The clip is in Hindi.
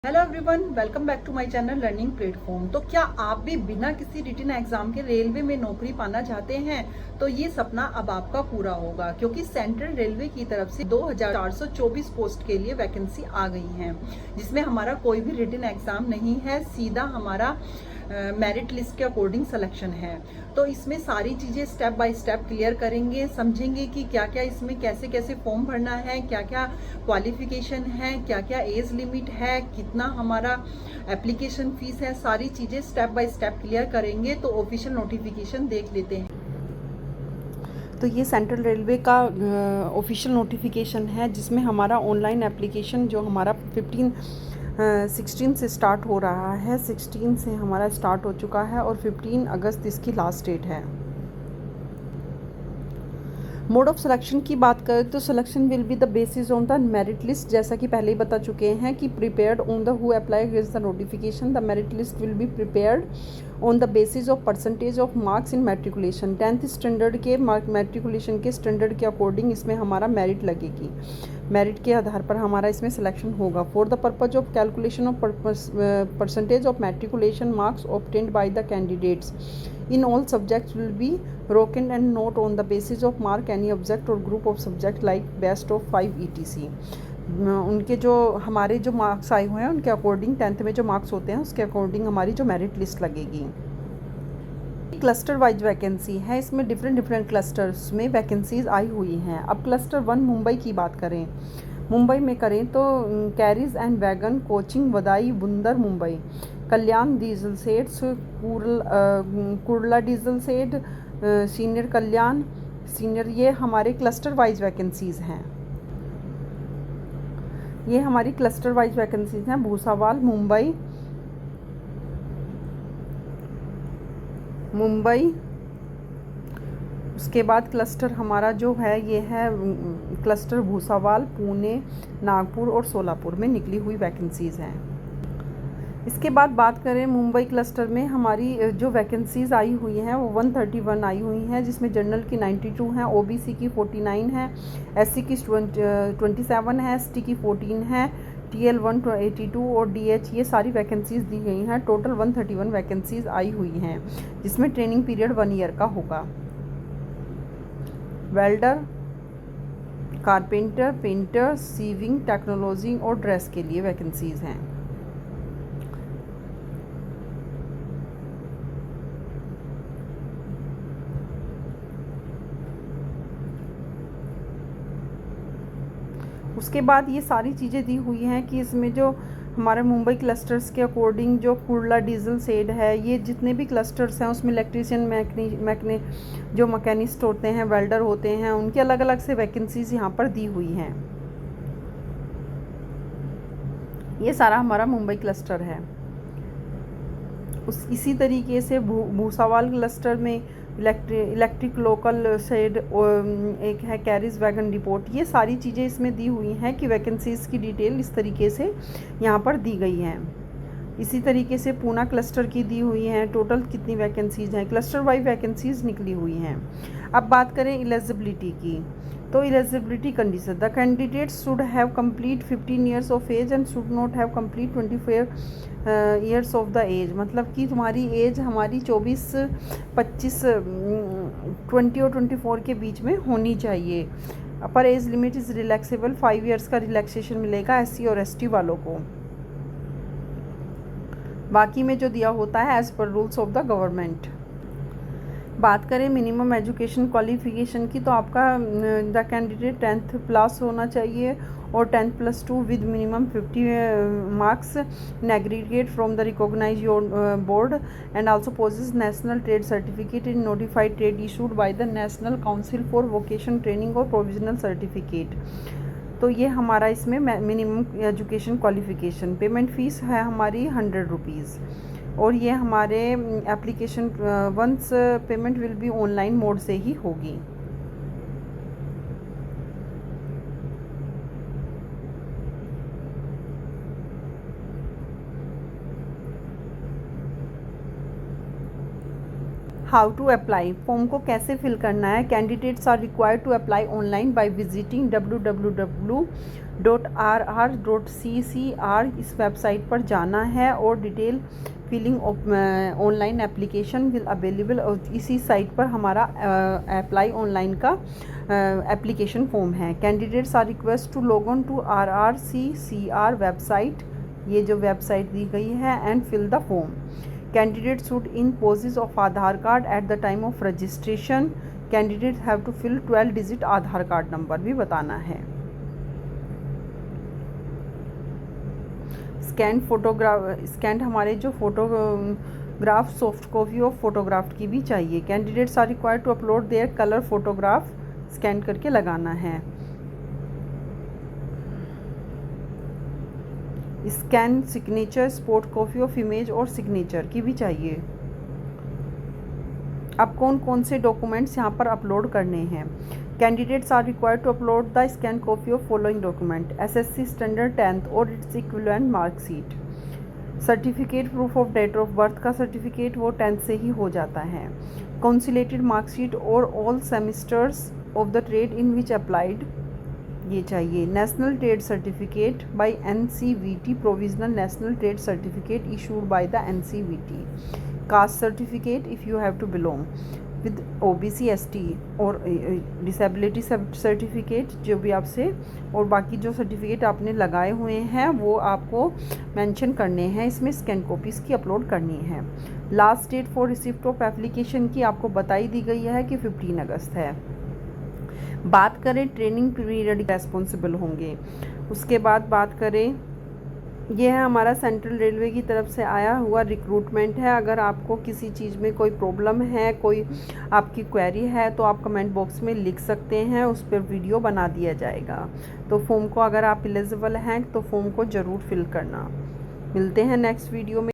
Hello everyone, welcome back to my channel learning platform. तो क्या आप भी बिना किसी रिटन एग्जाम के रेलवे में नौकरी पाना चाहते हैं? तो ये सपना अब आपका पूरा होगा, क्योंकि सेंट्रल रेलवे की तरफ से 2424 पोस्ट के लिए वैकेंसी आ गई हैं, जिसमें हमारा कोई भी रिटन एग्जाम नहीं है, सीधा हमारा मेरिट लिस्ट के अकॉर्डिंग सिलेक्शन है। तो इसमें सारी चीज़ें स्टेप बाय स्टेप क्लियर करेंगे, समझेंगे कि क्या क्या इसमें कैसे कैसे फॉर्म भरना है, क्या क्या क्वालिफिकेशन है, क्या क्या एज लिमिट है, कितना हमारा एप्लीकेशन फीस है। सारी चीज़ें स्टेप बाय स्टेप क्लियर करेंगे। तो ऑफिशियल नोटिफिकेशन देख लेते हैं। तो ये सेंट्रल रेलवे का ऑफिशियल नोटिफिकेशन है, जिसमें हमारा ऑनलाइन एप्लीकेशन जो हमारा 16 से स्टार्ट हो रहा है। 16 से हमारा स्टार्ट हो चुका है और 15 अगस्त इसकी लास्ट डेट है। मोड ऑफ सिलेक्शन की बात करें तो selection will be the basis on the merit list, जैसा कि पहले ही बता चुके हैं कि prepared on the who apply against the notification. The merit list will be prepared on the basis of percentage of marks in matriculation. 10th standard के मैट्रिकुलेशन के स्टैंडर्ड के अकॉर्डिंग इसमें हमारा मेरिट लगेगी। मेरिट के आधार पर हमारा इसमें सिलेक्शन होगा। For the purpose of calculation of percentage of matriculation marks obtained by the candidates in all subjects will be broken and not on the basis of mark any object or group of subject like best of 5 etc। उनके जो हमारे जो मार्क्स आए हुए हैं उनके अकॉर्डिंग 10th में जो मार्क्स होते हैं उसके अकॉर्डिंग हमारी जो मेरिट लिस्ट लगेगी। क्लस्टर वाइज वैकेंसी है, इसमें डिफरेंट क्लस्टर्स में वैकेंसीज आई हुई हैं। अब क्लस्टर 1 मुंबई की बात करें, मुंबई में करें तो carriage and wagon coaching Wadi Bunder Mumbai, Kalyan diesel sets Kurla diesel set senior Kalyan senior, ये हमारे क्लस्टर वाइज वैकेंसीज हैं। ये हमारी क्लस्टर वाइज वैकेंसीज हैं। भूसावाल मुंबई उसके बाद क्लस्टर हमारा जो है ये है क्लस्टर भूसावाल, पुणे, नागपुर और सोलापुर में निकली हुई वैकेंसीज़ हैं। इसके बाद बात करें मुंबई क्लस्टर में हमारी जो वैकेंसीज़ आई हुई हैं वो 131 आई हुई हैं, जिसमें जनरल की 92 हैं, ओबीसी की 49 है, एससी की 27 है, एसटी की 14 है, टीएल 182 और डीएच, ये सारी वैकेंसीज़ दी गई हैं। टोटल 131 वैकेंसीज़ आई हुई हैं, जिसमें ट्रेनिंग पीरियड 1 ईयर का होगा। Welder, carpenter, painter, sewing technology और ड्रेस के लिए वैकेंसीज़ हैं। उसके बाद ये सारी चीज़ें दी हुई हैं कि इसमें जो हमारे मुंबई क्लस्टर्स के अकॉर्डिंग जो कुर्ला डीजल सेड है, ये जितने भी क्लस्टर्स हैं उसमें इलेक्ट्रीशियन जो मैकेनिस्ट होते हैं, वेल्डर होते हैं, उनकी अलग अलग से वैकेंसीज यहाँ पर दी हुई हैं। ये सारा हमारा मुंबई क्लस्टर है। इसी तरीके से भूसावाल क्लस्टर में इलेक्ट्रिक लोकल शेड एक है, कैरीज वैगन डिपोट, ये सारी चीज़ें इसमें दी हुई हैं कि वैकेंसीज़ की डिटेल इस तरीके से यहाँ पर दी गई हैं। इसी तरीके से पूना क्लस्टर की दी हुई हैं, टोटल कितनी वैकेंसीज़ हैं, क्लस्टर वाइज वैकेंसीज़ निकली हुई हैं। अब बात करें एलिजिबिलिटी की, तो eligibility condition, the candidate should have complete 15 years of age and should not have complete 24 years of the age, मतलब कि तुम्हारी एज हमारी 24, 25, 20 और 24 के बीच में होनी चाहिए। अपर age limit is relaxable, 5 years का रिलैक्सेशन मिलेगा एससी और एसटी वालों को। बाकी में जो दिया होता है as per rules of the government. बात करें मिनिमम एजुकेशन क्वालिफिकेशन की, तो आपका द कैंडिडेट 10th प्लस होना चाहिए और 10+2 with minimum 50 marks in aggregate from the recognise board and also possess national trade certificate in notified trade issued by the national council for vocation training और प्रोविजनल सर्टिफिकेट। तो ये हमारा इसमें minimum education qualification. Payment fees है हमारी 100 रुपीज़ और ये हमारे application once payment will be online mode से ही होगी। हाउ टू अप्लाई, फॉर्म को कैसे फिल करना है। Candidates are required to apply online by visiting www.rr.ccr, इस वेबसाइट पर जाना है और detail filling online application will available, और इसी साइट पर हमारा अप्लाई ऑनलाइन का एप्लीकेशन फॉर्म है। Candidates are request to log on to RRCCR website, ये जो वेबसाइट दी गई है, and fill the form. Candidates should in poses of Aadhaar card at the time of registration. Candidates have to fill 12-digit Aadhaar card number भी बताना है। स्कैंड हमारे जो photograph soft copy of photograph की भी चाहिए। Candidates are required to upload their colour photograph, scan करके लगाना है। Scan signature soft copy of image और सिग्नेचर की भी चाहिए। अब कौन कौन से डॉक्यूमेंट्स यहाँ पर अपलोड करने हैं। Candidates are required to upload the scan copy of following document: SSC standard 10th और it's equivalent marksheet, certificate proof of date of birth का सर्टिफिकेट, वो 10th से ही हो जाता है, कंसोलिडेटेड मार्कशीट और all semesters of the trade in which applied, ये चाहिए। National trade certificate by NCVT, provisional national trade certificate issued by the NCVT, caste certificate if you have to belong with OBC ST, और डिसेबिलिटी सर्टिफिकेट जो भी आपसे, और बाकी जो सर्टिफिकेट आपने लगाए हुए हैं वो आपको मेंशन करने हैं, इसमें स्कैन कॉपीज़ की अपलोड करनी है। Last date for receipt of application की आपको बताई दी गई है कि 15 अगस्त है। बात करें ट्रेनिंग पीरियड रेस्पॉन्सिबल होंगे, उसके बाद बात करें, यह है हमारा सेंट्रल रेलवे की तरफ से आया हुआ रिक्रूटमेंट है। अगर आपको किसी चीज़ में कोई प्रॉब्लम है, कोई आपकी क्वेरी है, तो आप कमेंट बॉक्स में लिख सकते हैं, उस पर वीडियो बना दिया जाएगा। तो फॉर्म को अगर आप एलिजिबल हैं तो फॉर्म को ज़रूर फिल करना। मिलते हैं नेक्स्ट वीडियो में।